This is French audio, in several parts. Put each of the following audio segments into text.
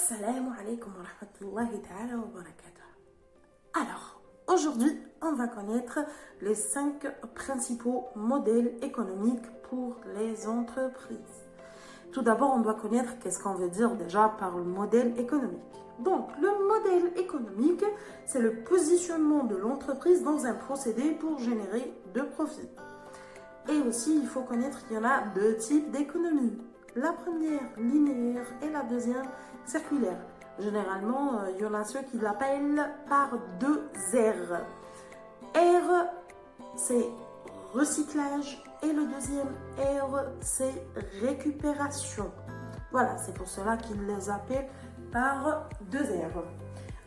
Assalamu alaikum wa rahmatullahi ta'ala wa barakatuh. Alors, aujourd'hui, on va connaître les 5 principaux modèles économiques pour les entreprises. Tout d'abord, on doit connaître qu'est-ce qu'on veut dire déjà par le modèle économique. Donc, le modèle économique, c'est le positionnement de l'entreprise dans un procédé pour générer de profit. Et aussi, il faut connaître qu'il y en a 2 types d'économies. La première, linéaire, et la deuxième, circulaire. Généralement, il y en a ceux qui l'appellent par 2 R. R, c'est recyclage, et le deuxième R, c'est récupération. Voilà, c'est pour cela qu'ils les appellent par 2 R.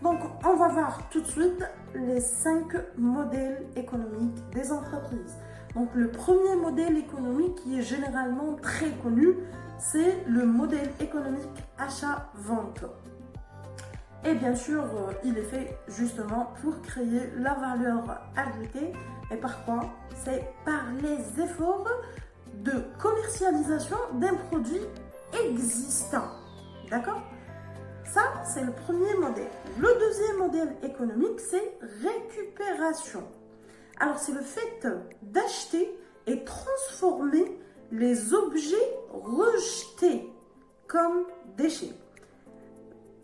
Donc, on va voir tout de suite les 5 modèles économiques des entreprises. Donc, le premier modèle économique qui est généralement très connu, c'est le modèle économique achat-vente. Et bien sûr, il est fait justement pour créer la valeur ajoutée. Et par quoi? C'est par les efforts de commercialisation d'un produit existant. D'accord? Ça, c'est le premier modèle. Le deuxième modèle économique, c'est récupération. Alors, c'est le fait d'acheter et transformer les objets rejetés comme déchets.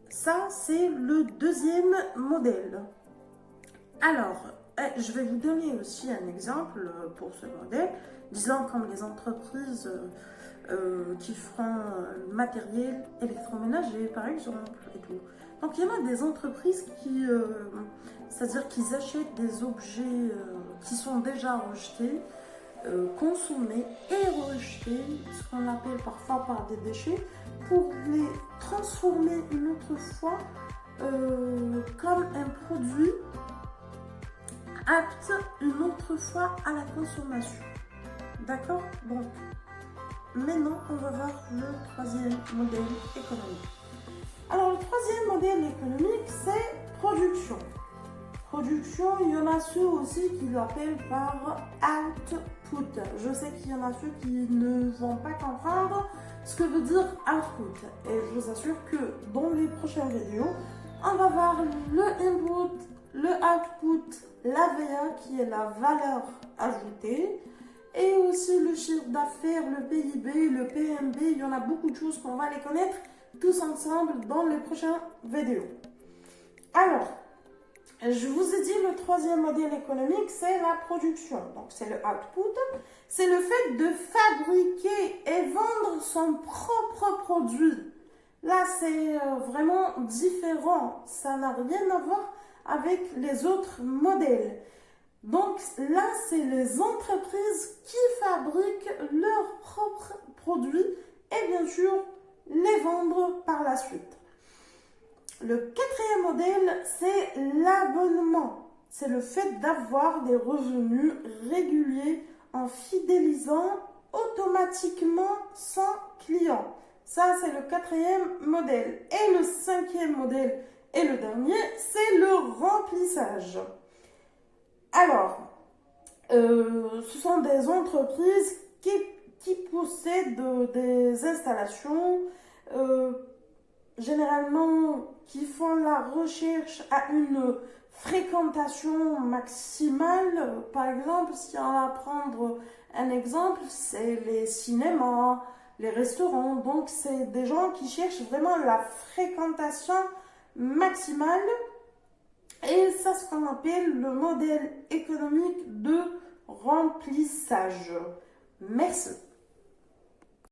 Ça, c'est le deuxième modèle. Alors, je vais vous donner aussi un exemple pour ce modèle. Disons comme les entreprises qui font le matériel électroménager, par exemple, et tout. Donc, il y en a des entreprises qui, c'est-à-dire qu'ils achètent des objets qui sont déjà rejetés, consommés et rejetés, ce qu'on appelle parfois par des déchets, pour les transformer une autre fois comme un produit apte une autre fois à la consommation. D'accord? Donc, maintenant, on va voir le troisième modèle économique. Alors, le troisième modèle économique, c'est production. Production, il y en a ceux aussi qui l'appellent par output. Je sais qu'il y en a ceux qui ne vont pas comprendre ce que veut dire output. Et je vous assure que dans les prochaines vidéos, on va voir le input, le output, la VA qui est la valeur ajoutée, et aussi le chiffre d'affaires, le PIB, le PNB. Il y en a beaucoup de choses qu'on va les connaître tous ensemble dans les prochaines vidéos. Alors, je vous ai dit, le troisième modèle économique, c'est la production. Donc, c'est le output. C'est le fait de fabriquer et vendre son propre produit. Là, c'est vraiment différent. Ça n'a rien à voir avec les autres modèles. Donc, là, c'est les entreprises qui fabriquent leurs propres produits et bien sûr, les vendre par la suite. Le quatrième modèle, c'est l'abonnement. C'est le fait d'avoir des revenus réguliers en fidélisant automatiquement son client. Ça, c'est le quatrième modèle. Et le cinquième modèle et le dernier, c'est le remplissage. Alors, ce sont des entreprises qui possèdent des installations, généralement qui font la recherche à une fréquentation maximale. Par exemple, si on va prendre un exemple, c'est les cinémas, les restaurants. Donc, c'est des gens qui cherchent vraiment la fréquentation maximale. Et ça, c'est ce qu'on appelle le modèle économique de remplissage. Merci.